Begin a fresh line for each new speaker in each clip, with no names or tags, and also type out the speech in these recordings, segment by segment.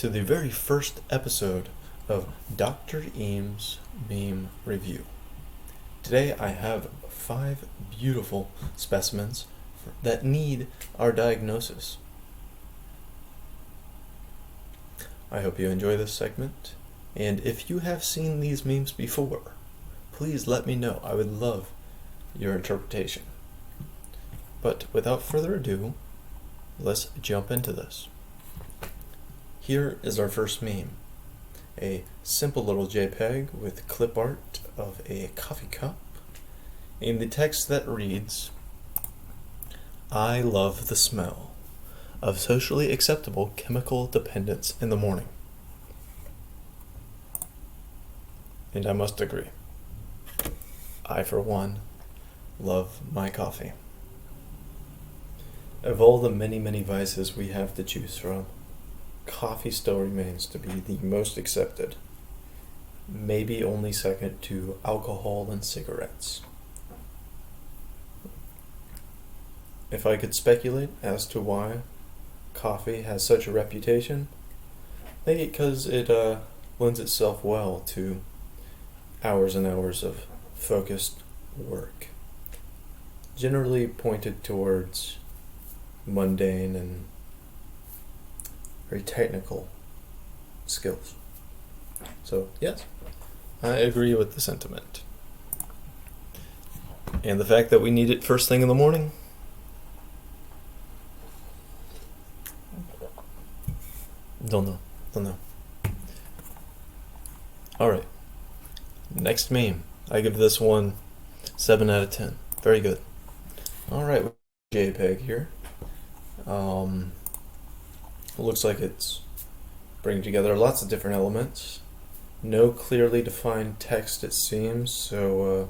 to the very first episode of Dr. Eames Meme Review. Today I have 5 beautiful specimens that need our diagnosis. I hope you enjoy this segment, and if you have seen these memes before, please let me know. I would love your interpretation. But without further ado, let's jump into this. Here is our first meme. A simple little JPEG with clip art of a coffee cup and the text that reads, "I love the smell of socially acceptable chemical dependence in the morning." And I must agree. I, for one, love my coffee. Of all the many vices we have to choose from, coffee still remains to be the most accepted, maybe only second to alcohol and cigarettes. If I could speculate as to why coffee has such a reputation, maybe because it lends itself well to hours and hours of focused work, generally pointed towards mundane and very technical skills. So yes, I agree with the sentiment. And the fact that we need it first thing in the morning, don't know. Alright, next meme. I give this one 7 out of 10. Very good. Alright, JPEG here. Looks like it's bringing together lots of different elements. No clearly defined text, it seems, so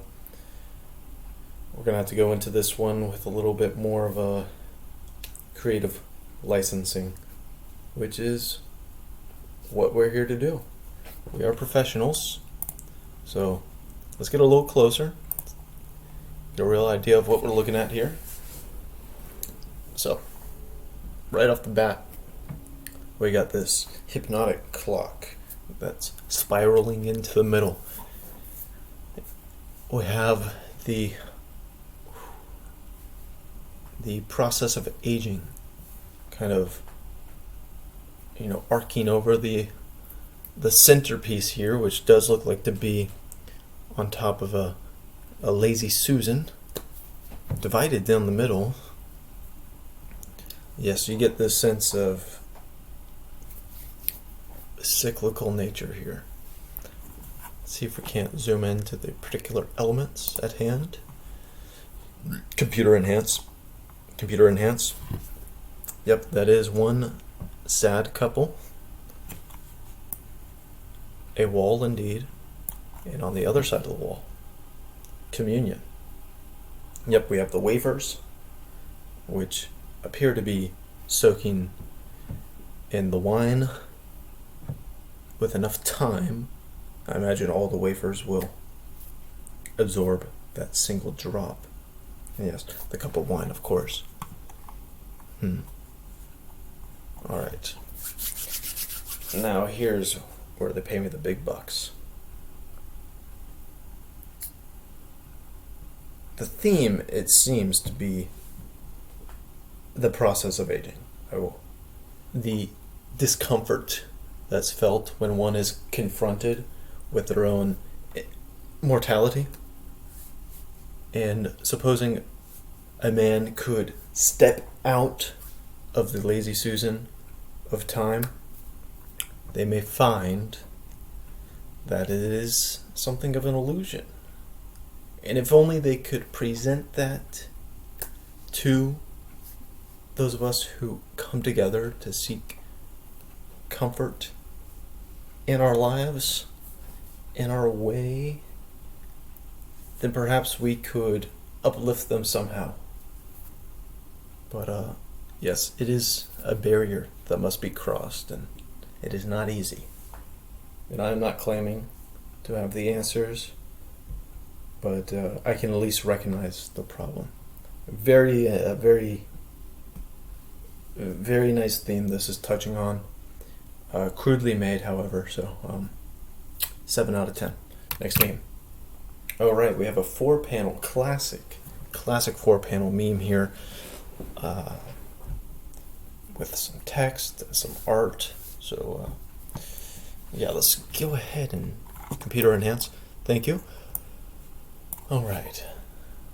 we're gonna have to go into this one with a little bit more of a creative licensing, which is what we're here to do. We are professionals, so let's get a little closer, get a real idea of what we're looking at here. So, right off the bat, we got this hypnotic clock that's spiraling into the middle. We have the process of aging kind of, arcing over the centerpiece here, which does look like to be on top of a lazy Susan, divided down the middle. Yes, you get this sense of cyclical nature here. Let's see if we can't zoom into the particular elements at hand. Computer enhance. Yep, that is one sad couple. A wall indeed. And on the other side of the wall, communion. Yep, we have the wafers, which appear to be soaking in the wine with enough time. I imagine all the wafers will absorb that single drop. And yes, the cup of wine, of course. Alright. Now here's where they pay me the big bucks. The theme, it seems to be the process of aging. The discomfort that's felt when one is confronted with their own mortality. And supposing a man could step out of the lazy Susan of time, they may find that it is something of an illusion. And if only they could present that to those of us who come together to seek comfort in our lives, in our way, then perhaps we could uplift them somehow. But yes, it is a barrier that must be crossed, and it is not easy. And I'm not claiming to have the answers, but I can at least recognize the problem. Very nice theme this is touching on. Crudely made, however, so 7 out of 10. Next meme. Alright, we have a 4-panel classic 4-panel meme here, with some text, some art. So yeah, let's go ahead and computer enhance. Thank you. Alright,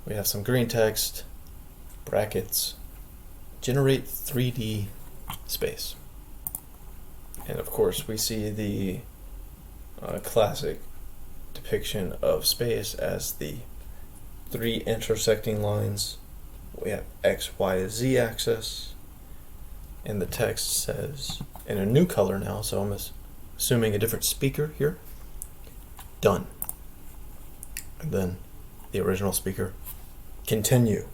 we have some green text, brackets, generate 3D space. And of course we see the classic depiction of space as the 3 intersecting lines. We have X, Y, Z axis, and the text says, in a new color now, so I'm assuming a different speaker here, done. And then the original speaker, continue.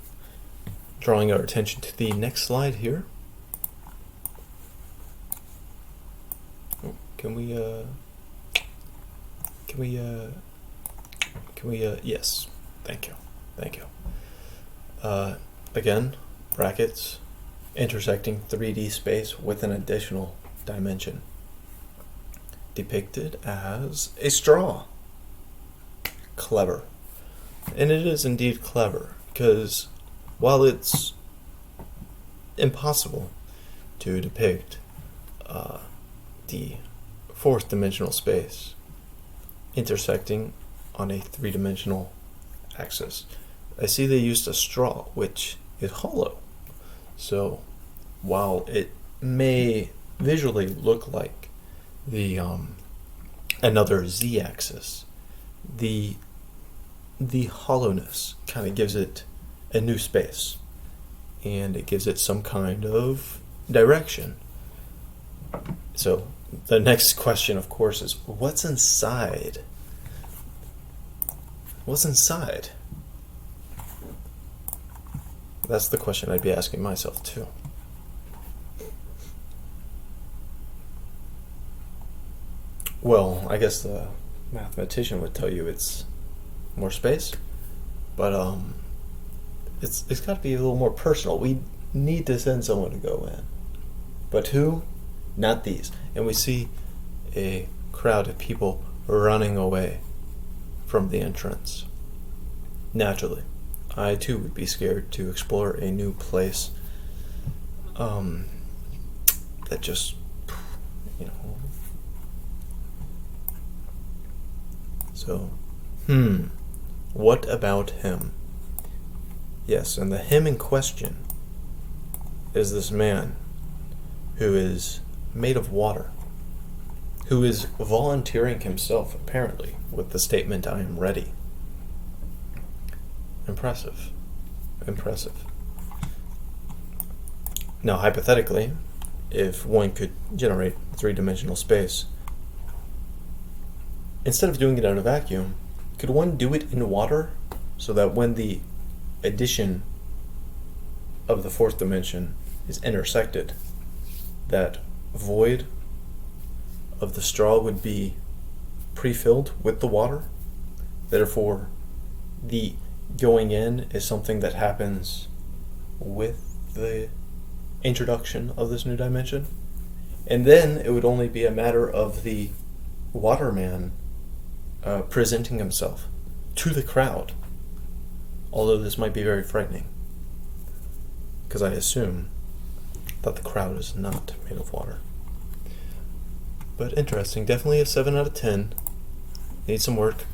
Drawing our attention to the next slide here. Oh, can we yes, thank you. Again, brackets, intersecting 3D space with an additional dimension, depicted as a straw. Clever. And it is indeed clever, because while it's impossible to depict the 4th dimensional space intersecting on a 3-dimensional axis, I see they used a straw, which is hollow. So while it may visually look like the another z-axis, the hollowness kind of gives it a new space, and it gives it some kind of direction. So the next question, of course, is what's inside? What's inside? That's the question I'd be asking myself too. Well, I guess the mathematician would tell you it's more space, but it's got to be a little more personal. We need to send someone to go in, but who? Not these. And we see a crowd of people running away from the entrance. Naturally, I too would be scared to explore a new place that just, you know. So, what about him? Yes, and the him in question is this man who is made of water, who is volunteering himself, apparently, with the statement, "I am ready." Impressive. Now, hypothetically, if one could generate 3-dimensional space, instead of doing it in a vacuum, could one do it in water, so that when the addition of the 4th dimension is intersected, that void of the straw would be pre-filled with the water? Therefore, the going in is something that happens with the introduction of this new dimension, and then it would only be a matter of the waterman presenting himself to the crowd, although this might be very frightening, because I assume that the crowd is not made of water. But interesting, definitely a 7 out of 10. Needs some work.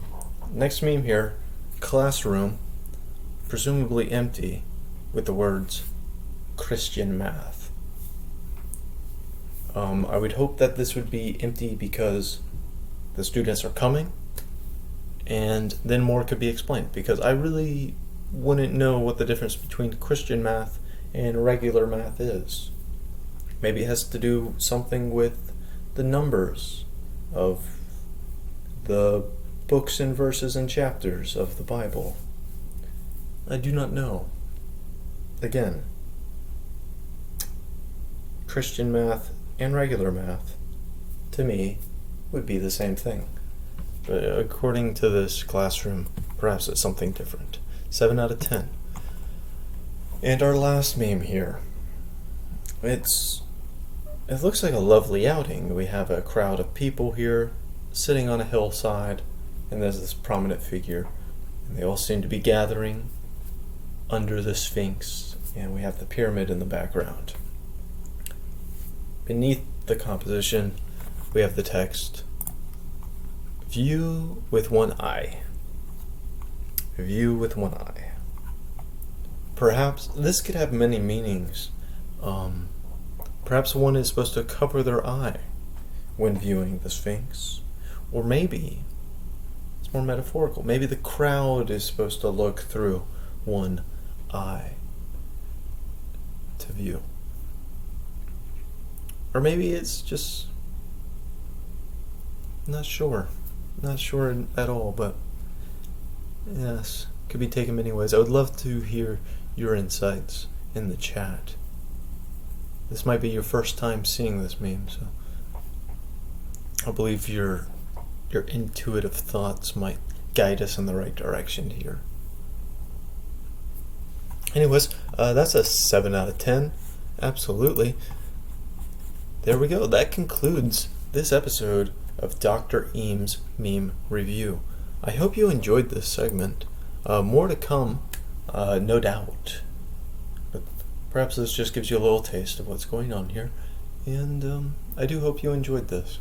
Next meme here, classroom, presumably empty, with the words Christian math. I would hope that this would be empty because the students are coming, and then more could be explained, because I really wouldn't know what the difference between Christian math and regular math is. Maybe it has to do something with the numbers of the books and verses and chapters of the Bible. I do not know. Again, Christian math and regular math, to me, would be the same thing. But according to this classroom, perhaps it's something different. 7 out of 10. And our last meme here. It's it looks like a lovely outing. We have a crowd of people here sitting on a hillside, and there's this prominent figure, and they all seem to be gathering under the Sphinx, and we have the pyramid in the background. Beneath the composition, we have the text, "View with one eye." View with one eye. Perhaps this could have many meanings. Perhaps one is supposed to cover their eye when viewing the Sphinx. Or maybe it's more metaphorical. Maybe the crowd is supposed to look through one eye to view. Or maybe it's just not sure at all, but yes, could be taken many ways. I would love to hear your insights in the chat. This might be your first time seeing this meme, so I believe your intuitive thoughts might guide us in the right direction here. Anyways, that's a 7 out of 10. Absolutely. There we go. That concludes this episode of Dr. Eames Meme Review. I hope you enjoyed this segment. More to come, no doubt. But perhaps this just gives you a little taste of what's going on here. And I do hope you enjoyed this.